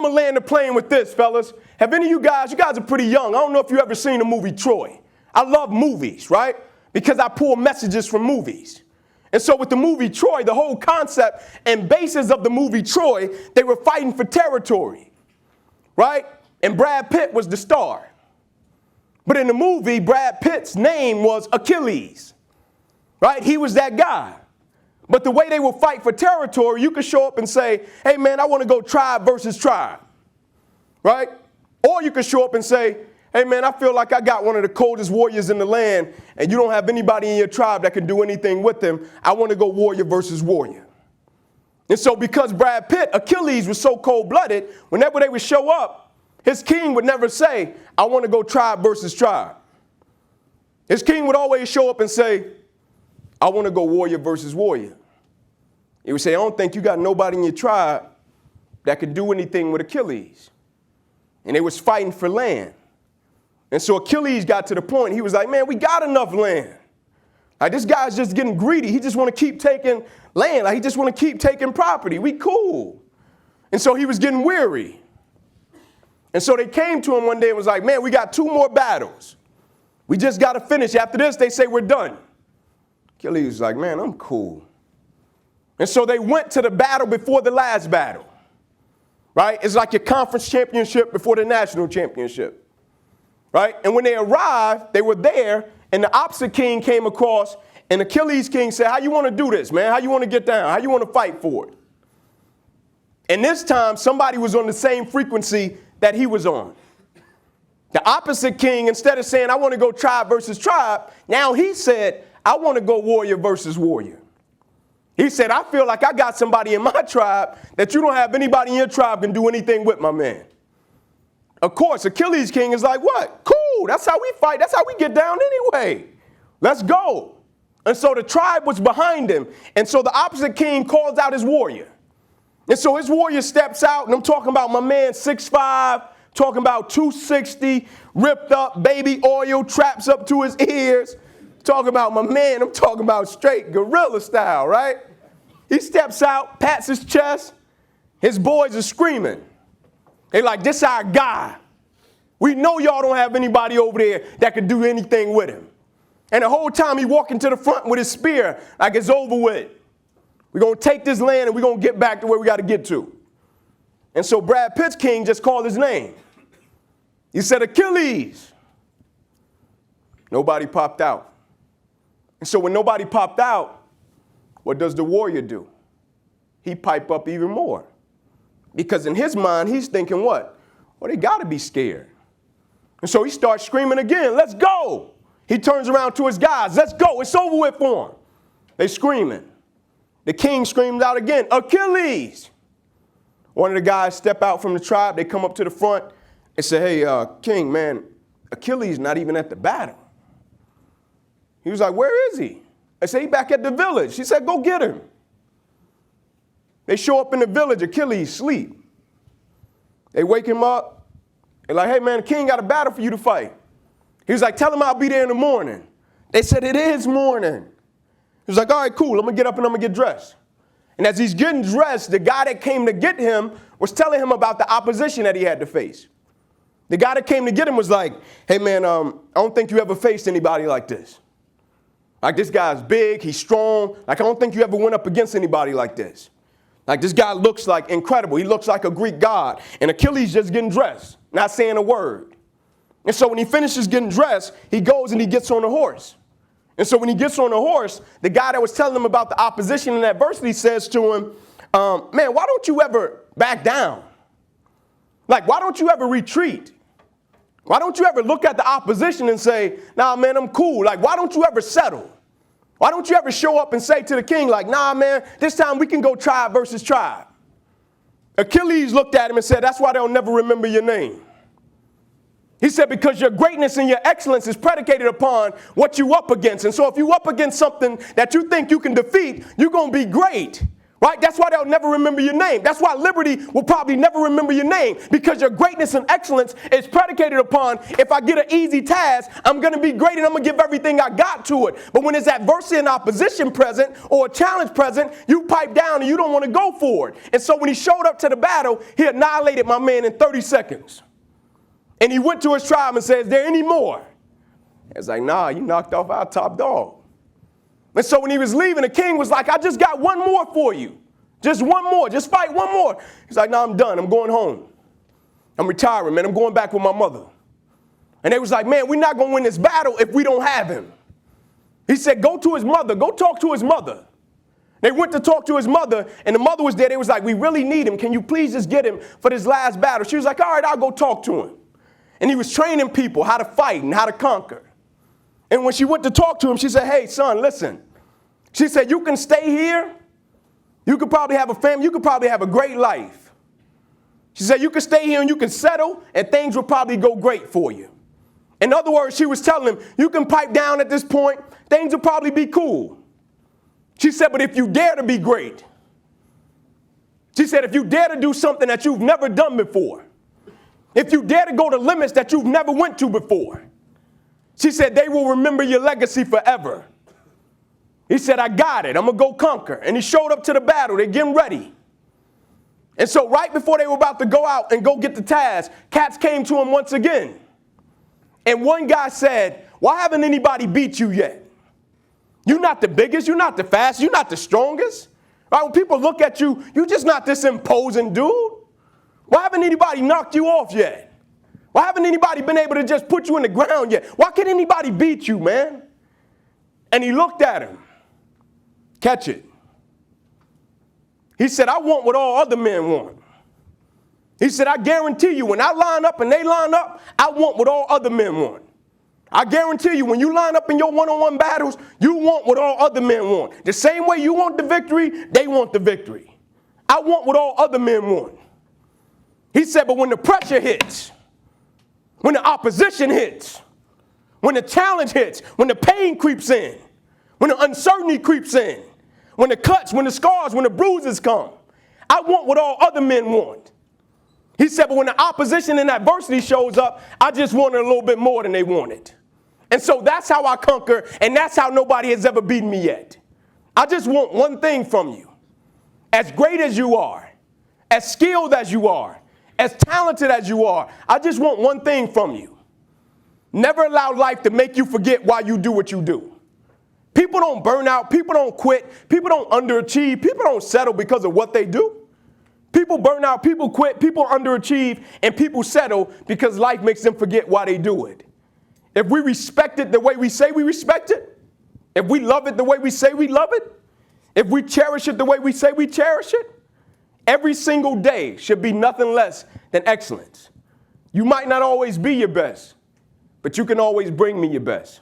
going to land the plane with this, fellas. Have any of you guys are pretty young. I don't know if you ever seen the movie Troy. I love movies, right? Because I pull messages from movies. And so with the movie Troy, the whole concept and basis of the movie Troy, they were fighting for territory, right? And Brad Pitt was the star. But in the movie, Brad Pitt's name was Achilles, right? He was that guy. But the way they will fight for territory, you could show up and say, hey, man, I want to go tribe versus tribe, right? Or you could show up and say, hey, man, I feel like I got one of the coldest warriors in the land, and you don't have anybody in your tribe that can do anything with him. I want to go warrior versus warrior. And so because Brad Pitt, Achilles, was so cold-blooded, whenever they would show up, his king would never say, I want to go tribe versus tribe. His king would always show up and say, I want to go warrior versus warrior. He would say, I don't think you got nobody in your tribe that could do anything with Achilles. And they was fighting for land. And so Achilles got to the point, he was like, man, we got enough land. Like, this guy's just getting greedy. He just want to keep taking land. Like, he just want to keep taking property. We cool. And so he was getting weary. And so they came to him one day and was like, man, we got 2 more battles. We just got to finish. After this, they say we're done. Achilles was like, man, I'm cool. And so they went to the battle before the last battle, right? It's like your conference championship before the national championship, right? And when they arrived, they were there, and the opposite king came across, and Achilles' king said, how you want to do this, man? How you want to get down? How you want to fight for it? And this time, somebody was on the same frequency that he was on. The opposite king, instead of saying, I want to go tribe versus tribe, now he said, I want to go warrior versus warrior. He said, I feel like I got somebody in my tribe that you don't have anybody in your tribe can do anything with, my man. Of course, Achilles' king is like, what? Cool, that's how we fight. That's how we get down anyway. Let's go. And so the tribe was behind him. And so the opposite king calls out his warrior. And so his warrior steps out, and I'm talking about my man 6'5", talking about 260, ripped up, baby oil, traps up to his ears. Talking about my man, I'm talking about straight gorilla style, right? He steps out, pats his chest. His boys are screaming. They like, this our guy. We know y'all don't have anybody over there that can do anything with him. And the whole time he walking to the front with his spear like it's over with. We're going to take this land and we're going to get back to where we got to get to. And so Brad Pitt's king just called his name. He said, Achilles. Nobody popped out. And so when nobody popped out, what does the warrior do? He pipe up even more. Because in his mind, he's thinking what? Well, they got to be scared. And so he starts screaming again, let's go. He turns around to his guys, let's go. It's over with for him. They screaming. The king screams out again, Achilles. One of the guys step out from the tribe. They come up to the front and say, hey, king, man, Achilles not even at the battle. He was like, where is he? I said, he back at the village. He said, go get him. They show up in the village. Achilles sleep. They wake him up. They're like, hey, man, the king got a battle for you to fight. He was like, tell him I'll be there in the morning. They said, it is morning. He was like, all right, cool. I'm going to get up and I'm going to get dressed. And as he's getting dressed, the guy that came to get him was telling him about the opposition that he had to face. The guy that came to get him was like, hey, man, I don't think you ever faced anybody like this. Like, this guy's big, he's strong. Like, I don't think you ever went up against anybody like this. Like, this guy looks like incredible. He looks like a Greek god. And Achilles just getting dressed, not saying a word. And so when he finishes getting dressed, he goes and he gets on a horse. And so when he gets on a horse, the guy that was telling him about the opposition and adversity says to him, man, why don't you ever back down? Like, why don't you ever retreat? Why don't you ever look at the opposition and say, nah, man, I'm cool. Like, why don't you ever settle? Why don't you ever show up and say to the king, like, nah, man, this time we can go tribe versus tribe? Achilles looked at him and said, that's why they'll never remember your name. He said, because your greatness and your excellence is predicated upon what you up against. And so if you up against something that you think you can defeat, you're going to be great. Right? That's why they'll never remember your name. That's why Liberty will probably never remember your name, because your greatness and excellence is predicated upon, if I get an easy task, I'm going to be great and I'm going to give everything I got to it. But when there's adversity and opposition present or a challenge present, you pipe down and you don't want to go for it. And so when he showed up to the battle, he annihilated my man in 30 seconds. And he went to his tribe and said, is there any more? It's like, nah, you knocked off our top dog. And so when he was leaving, the king was like, I just got one more for you. Just one more. Just fight one more. He's like, no, I'm done. I'm going home. I'm retiring, man. I'm going back with my mother. And they was like, man, we're not going to win this battle if we don't have him. He said, go to his mother. Go talk to his mother. They went to talk to his mother, and the mother was there. They was like, we really need him. Can you please just get him for this last battle? She was like, all right, I'll go talk to him. And he was training people how to fight and how to conquer. And when she went to talk to him, she said, hey, son, listen. She said, you can stay here. You could probably have a family. You could probably have a great life. She said, you can stay here and you can settle and things will probably go great for you. In other words, she was telling him, you can pipe down at this point. Things will probably be cool. She said, but if you dare to be great, she said, if you dare to do something that you've never done before, if you dare to go to limits that you've never went to before, she said, they will remember your legacy forever. He said, I got it. I'm going to go conquer. And he showed up to the battle. They're getting ready. And so right before they were about to go out and go get the task, cats came to him once again. And one guy said, why haven't anybody beat you yet? You're not the biggest. You're not the fastest. You're not the strongest. Right? When people look at you, you're just not this imposing dude. Why haven't anybody knocked you off yet? Why haven't anybody been able to just put you in the ground yet? Why can't anybody beat you, man? And he looked at him. Catch it. He said, I want what all other men want. He said, I guarantee you, when I line up and they line up, I want what all other men want. I guarantee you, when you line up in your one-on-one battles, you want what all other men want. The same way you want the victory, they want the victory. I want what all other men want. He said, but when the pressure hits, when the opposition hits, when the challenge hits, when the pain creeps in, when the uncertainty creeps in, when the cuts, when the scars, when the bruises come, I want what all other men want. He said, but when the opposition and adversity shows up, I just want it a little bit more than they wanted. And so that's how I conquer, and that's how nobody has ever beaten me yet. I just want one thing from you. As great as you are, as skilled as you are, as talented as you are, I just want one thing from you. Never allow life to make you forget why you do what you do. People don't burn out. People don't quit. People don't underachieve. People don't settle because of what they do. People burn out. People quit. People underachieve. And people settle because life makes them forget why they do it. If we respect it the way we say we respect it, if we love it the way we say we love it, if we cherish it the way we say we cherish it, every single day should be nothing less than excellence. You might not always be your best, but you can always bring me your best.